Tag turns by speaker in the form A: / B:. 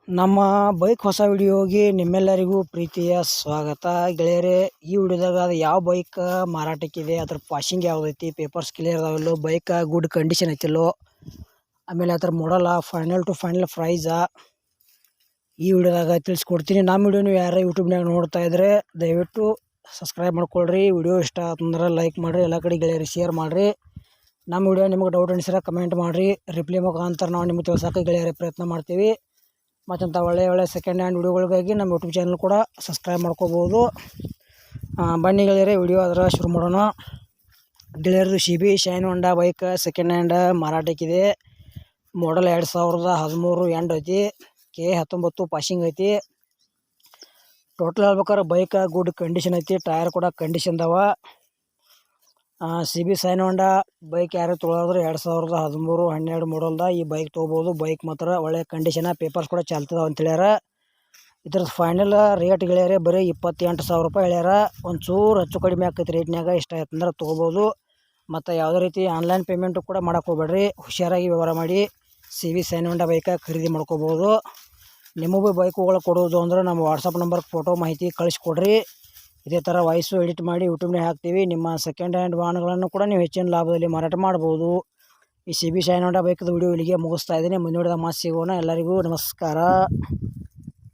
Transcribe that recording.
A: ನಮ್ಮ ಬೈಕ್ ಹೊಸ ವಿಡಿಯೋಗೆ ನಿಮ್ಮೆಲ್ಲರಿಗೂ ಪ್ರೀತಿಯ ಸ್ವಾಗತ ಗೆಳೆಯರೇ. ಈ ವಿಡಿಯೋದಾಗ ಅದು ಯಾವ ಬೈಕ್ ಮಾರಾಟಕ್ಕಿದೆ, ಅದ್ರ ಪಾಸಿಂಗ್ ಯಾವುದೈತಿ, ಪೇಪರ್ಸ್ ಕ್ಲಿಯರ್ ಅದಾವಿಲ್ಲೋ, ಬೈಕ್ ಗುಡ್ ಕಂಡೀಷನ್ ಐತಿಲ್ಲೋ, ಆಮೇಲೆ ಅದ್ರ ಮಾಡಲ್ಲ, ಫೈನಲ್ ಟು ಫೈನಲ್ ಪ್ರೈಸಾ ಈ ವಿಡಿಯೋದಾಗ ತಿಳಿಸ್ಕೊಡ್ತೀನಿ. ನಮ್ಮ ವಿಡಿಯೋ ನೀವು ಯಾರು ಯೂಟ್ಯೂಬ್ನಾಗ ನೋಡ್ತಾ ಇದ್ರೆ ದಯವಿಟ್ಟು ಸಬ್ಸ್ಕ್ರೈಬ್ ಮಾಡ್ಕೊಳ್ರಿ. ವಿಡಿಯೋ ಇಷ್ಟ ಆತಂದ್ರೆ ಲೈಕ್ ಮಾಡಿರಿ, ಎಲ್ಲ ಕಡೆ ಗೆಳೆಯರಿಗೆ ಶೇರ್ ಮಾಡಿರಿ. ನಮ್ಮ ವಿಡಿಯೋ ನಿಮಗೆ ಡೌಟ್ ಅನಿಸಿದ್ರೆ ಕಮೆಂಟ್ ಮಾಡಿರಿ, ರಿಪ್ಲೈ ಮುಖಾಂತರ ನಾವು ನಿಮಗೆ ತಿಳ್ಸೋಕೆ ಗೆಳೆಯರ ಪ್ರಯತ್ನ ಮಾಡ್ತೀವಿ. ಮತ್ತಂಥ ಒಳ್ಳೆಯ ಸೆಕೆಂಡ್ ಹ್ಯಾಂಡ್ ವಿಡಿಯೋಗಳಿಗಾಗಿ ನಮ್ಮ ಯೂಟ್ಯೂಬ್ ಚಾನಲ್ ಕೂಡ ಸಬ್ಸ್ಕ್ರೈಬ್ ಮಾಡ್ಕೋಬೋದು. ಬನ್ನಿ ಗೆಳೆಯರೆ, ವಿಡಿಯೋ ಅದರ ಶುರು ಮಾಡೋಣ. ಗೆಳೆಯರದು CB ಶೈನ್ ಹೊಂಡಾ ಬೈಕ್ ಸೆಕೆಂಡ್ ಹ್ಯಾಂಡ್ ಮಾರಾಟಕ್ಕಿದೆ. ಮಾಡಲ್ 2013 ಎಂಡ್ ಐತಿ. K19 ಪಾಸಿಂಗ್ ಐತಿ. ಟೋಟಲ್ ಹೇಳ್ಬೇಕಾದ್ರೆ ಬೈಕ್ ಗುಡ್ ಕಂಡೀಷನ್ ಐತಿ, ಟೈರ್ ಕೂಡ ಕಂಡೀಷನ್ ಅದಾವ. CB ಶೈನ್ ಹೊಂಡಾ ಬೈಕ್ ಯಾರು ತೊಗೊಳೋದ್ರೆ 2013-12 ಮಾಡಲ್ದ ಈ ಬೈಕ್ ತೊಗೋಬೋದು. ಬೈಕ್ ಮಾತ್ರ ಒಳ್ಳೆ ಕಂಡೀಷನ್, ಪೇಪರ್ಸ್ ಕೂಡ ಚಾಲ್ತದಾವ ಅಂತ ಹೇಳ್ಯಾರ. ಇದ್ರದ್ದು ಫೈನಲ್ ರೇಟ್ ಗೆಳೆಯರೆ ಬರೀ 28,000 ರೂಪಾಯಿ ಹೇಳ್ಯಾರ. ಒಂಚೂರು ಹೆಚ್ಚು ಕಡಿಮೆ ಆಕೈತಿ ರೇಟ್ನಾಗ. ಇಷ್ಟ ಆಯ್ತಂದ್ರೆ ತೊಗೋಬೋದು. ಮತ್ತು ಯಾವುದೇ ರೀತಿ ಆನ್ಲೈನ್ ಪೇಮೆಂಟು ಕೂಡ ಮಾಡೋಕೆ ಹೋಗ್ಬೇಡ್ರಿ, ಹುಷಾರಾಗಿ ವ್ಯವಹಾರ ಮಾಡಿ CB ಶೈನ್ ಹೊಂಡಾ ಬೈಕ ಖರೀದಿ ಮಾಡ್ಕೋಬೋದು. ನಿಮಗೂ ಬೈಕುಗಳು ಕೊಡೋದು ಅಂದ್ರೆ ನಮ್ಮ ವಾಟ್ಸಪ್ ನಂಬರ್ಗೆ ಫೋಟೋ ಮಾಹಿತಿ ಕಳಿಸ್ಕೊಡ್ರಿ. ಇದೇ ಥರ ವಾಯ್ಸು ಎಡಿಟ್ ಮಾಡಿ ಯೂಟ್ಯೂಬ್ನಾಗ ಹಾಕ್ತೀವಿ. ನಿಮ್ಮ ಸೆಕೆಂಡ್ ಹ್ಯಾಂಡ್ ವಾಹನಗಳನ್ನು ಕೂಡ ನೀವು ಹೆಚ್ಚಿನ ಲಾಭದಲ್ಲಿ ಮಾರಾಟ ಮಾಡ್ಬೋದು. ಈ CB ಶೈನ್ ಹೊಂಡಾ ಬೈಕದ ವಿಡಿಯೋ ಇಲ್ಲಿಗೆ ಮುಗಿಸ್ತಾ ಇದ್ದೀನಿ. ಮುಂದಿನ ವಿಡಿಯೋದಾಗ ಮಾತು ಸಿಗೋಣ. ಎಲ್ಲರಿಗೂ ನಮಸ್ಕಾರ.